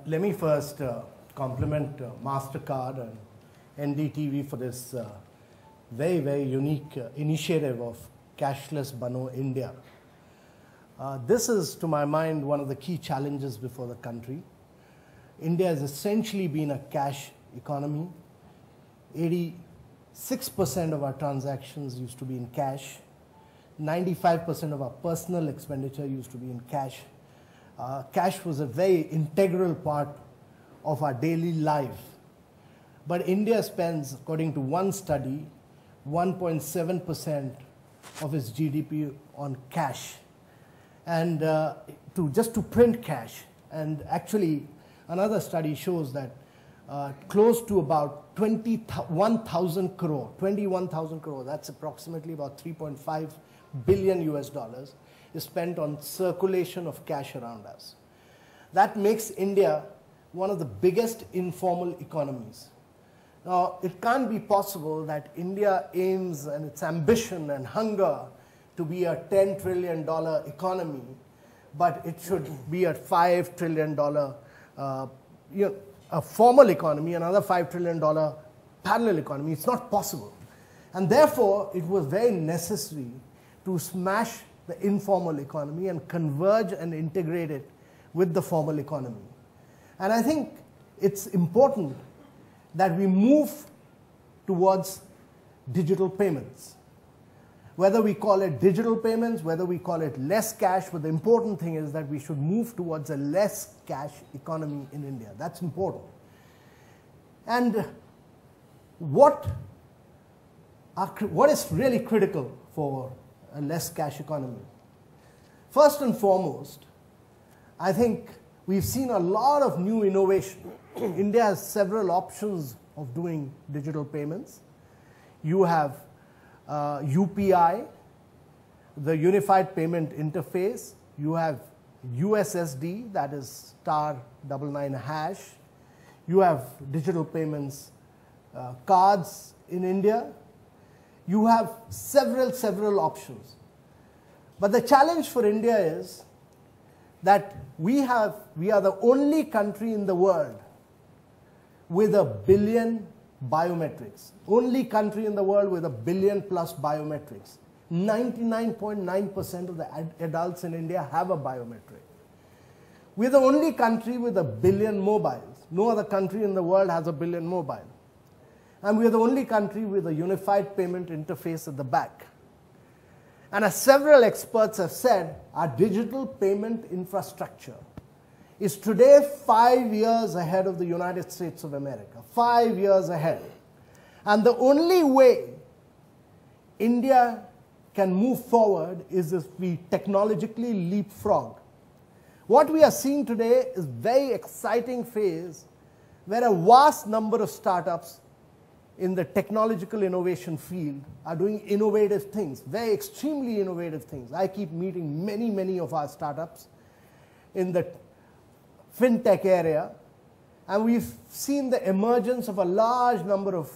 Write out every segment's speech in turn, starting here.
Let me first compliment MasterCard and NDTV for this very, very unique initiative of Cashless Bano India. This is, to my mind, one of the key challenges before the country. India has essentially been a cash economy. 86% of our transactions used to be in cash. 95% of our personal expenditure used to be in cash. Cash was a very integral part of our daily life. But India spends, according to one study, 1.7% of its GDP on cash. And just to print cash. And actually, another study shows that close to about 21,000 crore, that's approximately about 3.5 billion US dollars, is spent on circulation of cash around us. That makes India one of the biggest informal economies. Now, it can't be possible that India aims and its ambition and hunger to be a $10 trillion economy, but it should be a $5 trillion a formal economy, another $5 trillion parallel economy. It's not possible. And therefore, it was very necessary to smash the informal economy and converge and integrate it with the formal economy. And I think it's important that we move towards digital payments. Whether we call it digital payments, whether we call it less cash, but the important thing is that we should move towards a less cash economy in India. That's important. And what is really critical for a less cash economy? First and foremost, I think we've seen a lot of new innovation. India has several options of doing digital payments. You have UPI, the Unified Payment Interface. You have USSD, that is *99#. You have digital payments cards in India. You have several options. But the challenge for India is that we are the only country in the world with 1 billion biometrics. Only country in the world with 1 billion plus biometrics. 99.9% of the adults in India have a biometric. We're the only country with 1 billion mobiles. No other country in the world has 1 billion mobile. And we're the only country with a unified payment interface at the back. And as several experts have said, our digital payment infrastructure is today 5 years ahead of the United States of America. 5 years ahead. And the only way India can move forward is if we technologically leapfrog. What we are seeing today is a very exciting phase where a vast number of startups in the technological innovation field are doing innovative things, very extremely innovative things. I keep meeting many of our startups in the fintech area, and we've seen the emergence of a large number of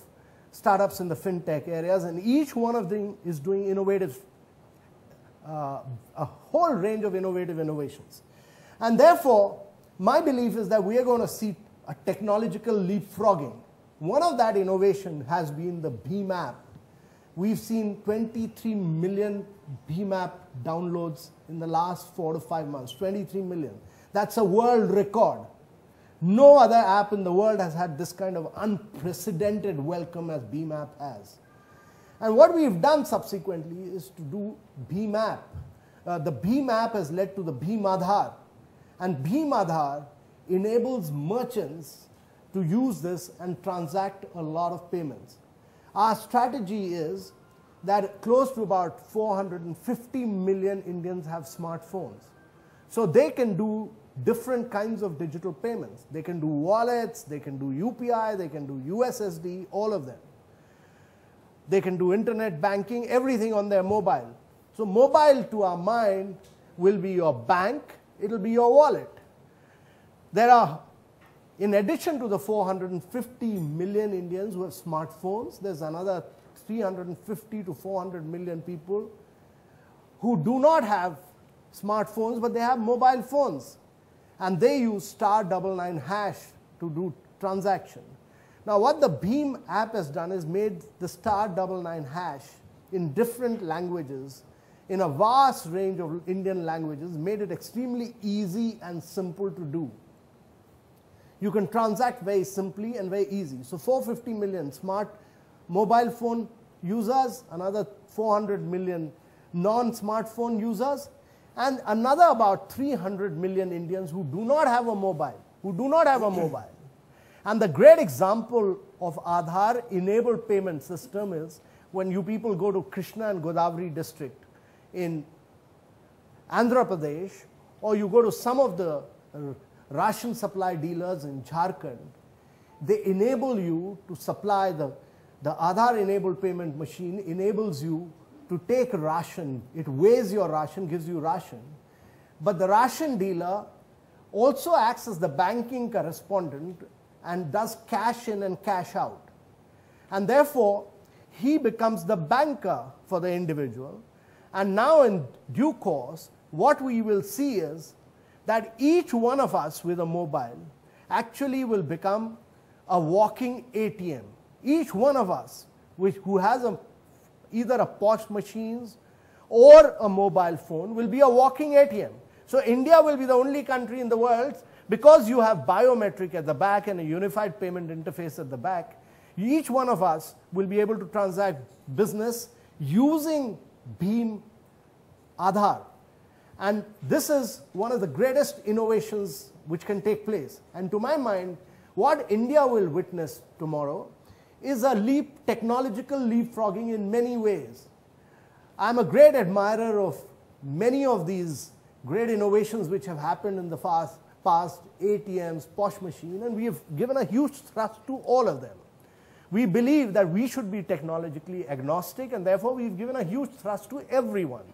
startups in the fintech areas, and each one of them is doing innovative, a whole range of innovations. And therefore, my belief is that we are going to see a technological leapfrogging. One of that innovation has been the BHIM app. We've seen 23 million BHIM app downloads in the last 4 to 5 months, 23 million. That's a world record. No other app in the world has had this kind of unprecedented welcome as BHIM app has. And what we've done subsequently is to do BHIM app. The BHIM app has led to the BHIM Aadhaar. And BHIM Aadhaar enables merchants to use this and transact a lot of payments. Our strategy is that close to about 450 million Indians have smartphones. So they can do different kinds of digital payments. They can do wallets, they can do UPI, they can do USSD, all of them. They can do internet banking, everything on their mobile. So mobile, to our mind, will be your bank, it'll be your wallet. There are, in addition to the 450 million Indians who have smartphones, there's another 350 to 400 million people who do not have smartphones, but they have mobile phones. and they use *99# to do transaction. Now what the Bhim app has done is made the *99# in different languages, in a vast range of Indian languages, made it extremely easy and simple to do. You can transact very simply and very easy. So 450 million smart mobile phone users, another 400 million non-smartphone users, and another about 300 million Indians who do not have a mobile, And the great example of Aadhaar-enabled payment system is when you people go to Krishna and Godavari district in Andhra Pradesh, or you go to some of the ration supply dealers in Jharkhand, they enable you to supply the Aadhaar-enabled payment machine enables you to take ration. It weighs your ration, gives you ration. But the ration dealer also acts as the banking correspondent and does cash in and cash out. And therefore, he becomes the banker for the individual. And now in due course, what we will see is that each one of us with a mobile actually will become a walking ATM. Each one of us who has either a POS machines or a mobile phone will be a walking ATM. So India will be the only country in the world, because you have biometric at the back and a unified payment interface at the back, each one of us will be able to transact business using Bhim Aadhaar. And this is one of the greatest innovations which can take place. And to my mind, what India will witness tomorrow is a technological leapfrogging in many ways. I'm a great admirer of many of these great innovations which have happened in the past, ATMs, POS machine, and we have given a huge thrust to all of them. We believe that we should be technologically agnostic, and therefore we've given a huge thrust to everyone.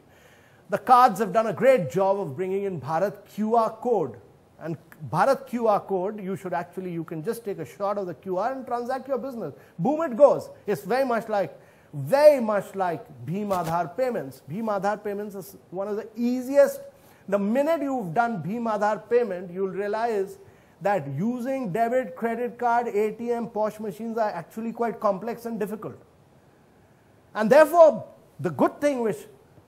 The cards have done a great job of bringing in Bharat QR code. And Bharat QR code, you can just take a shot of the QR and transact your business. Boom, it goes. It's very much like Bhim Aadhaar payments. Bhim Aadhaar payments is one of the easiest. The minute you've done Bhim Aadhaar payment, you'll realize that using debit, credit card, ATM, POS machines are actually quite complex and difficult. And therefore, the good thing which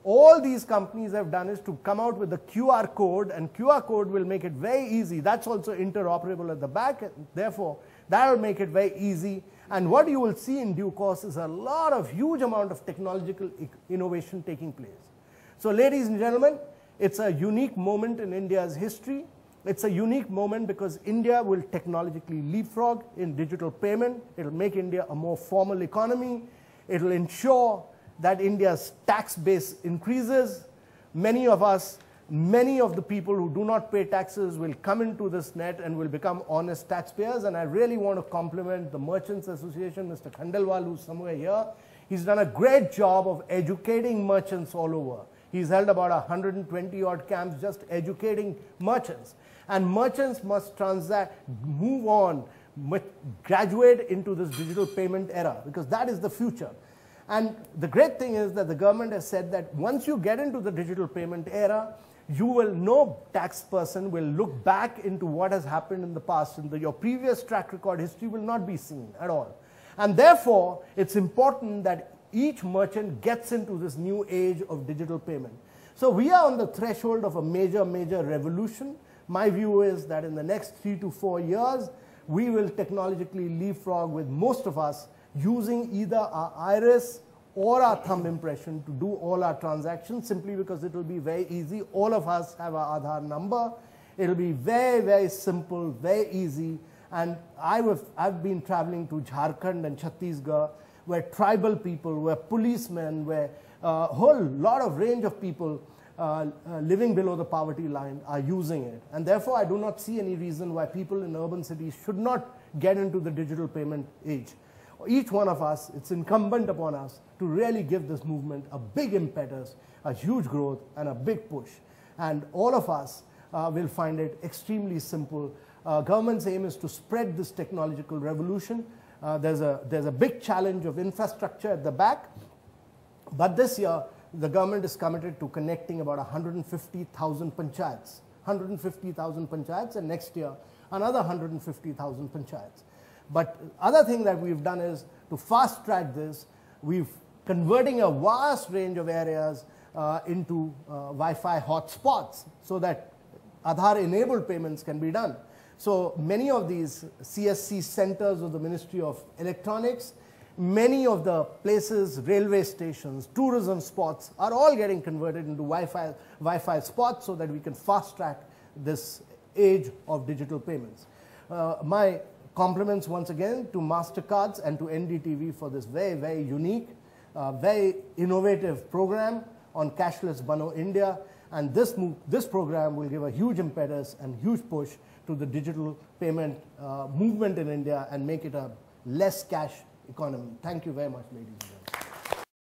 all these companies have done is to come out with the QR code, and QR code will make it very easy. That's also interoperable at the back, and therefore that will make it very easy. And what you will see in due course is a huge amount of technological innovation taking place. So ladies and gentlemen, it's a unique moment in India's history. It's a unique moment because India will technologically leapfrog in digital payment. It'll make India a more formal economy. It'll ensure that India's tax base increases. Many of the people who do not pay taxes will come into this net and will become honest taxpayers. And I really want to compliment the Merchants Association, Mr. Khandelwal, who's somewhere here. He's done a great job of educating merchants all over. He's held about 120 odd camps just educating merchants. And merchants must move on, graduate into this digital payment era, because that is the future. And the great thing is that the government has said that once you get into the digital payment era, no tax person will look back into what has happened in the past. Your previous track record history will not be seen at all. And therefore, it's important that each merchant gets into this new age of digital payment. So we are on the threshold of a major revolution. My view is that in the next 3 to 4 years, we will technologically leapfrog, with most of us using either our iris or our thumb impression to do all our transactions, simply because it will be very easy. All of us have our Aadhaar number. It will be very simple, very easy. And I've been traveling to Jharkhand and Chhattisgarh, where tribal people, where policemen, where a whole lot of range of people living below the poverty line are using it. And therefore, I do not see any reason why people in urban cities should not get into the digital payment age. Each one of us, it's incumbent upon us to really give this movement a big impetus, a huge growth, and a big push. And all of us will find it extremely simple. Government's aim is to spread this technological revolution. There's a big challenge of infrastructure at the back. But this year, the government is committed to connecting about 150,000 panchayats. 150,000 panchayats, and next year another 150,000 panchayats. But other thing that we've done is to fast track this. We've converting a vast range of areas into Wi-Fi hotspots so that Aadhaar-enabled payments can be done. So many of these CSC centers of the Ministry of Electronics, many of the places, railway stations, tourism spots are all getting converted into Wi-Fi spots so that we can fast track this age of digital payments. My compliments once again to MasterCards and to NDTV for this very, very unique, very innovative program on Cashless Bano India. And this program will give a huge impetus and huge push to the digital payment movement in India and make it a less cash economy. Thank you very much, ladies and gentlemen.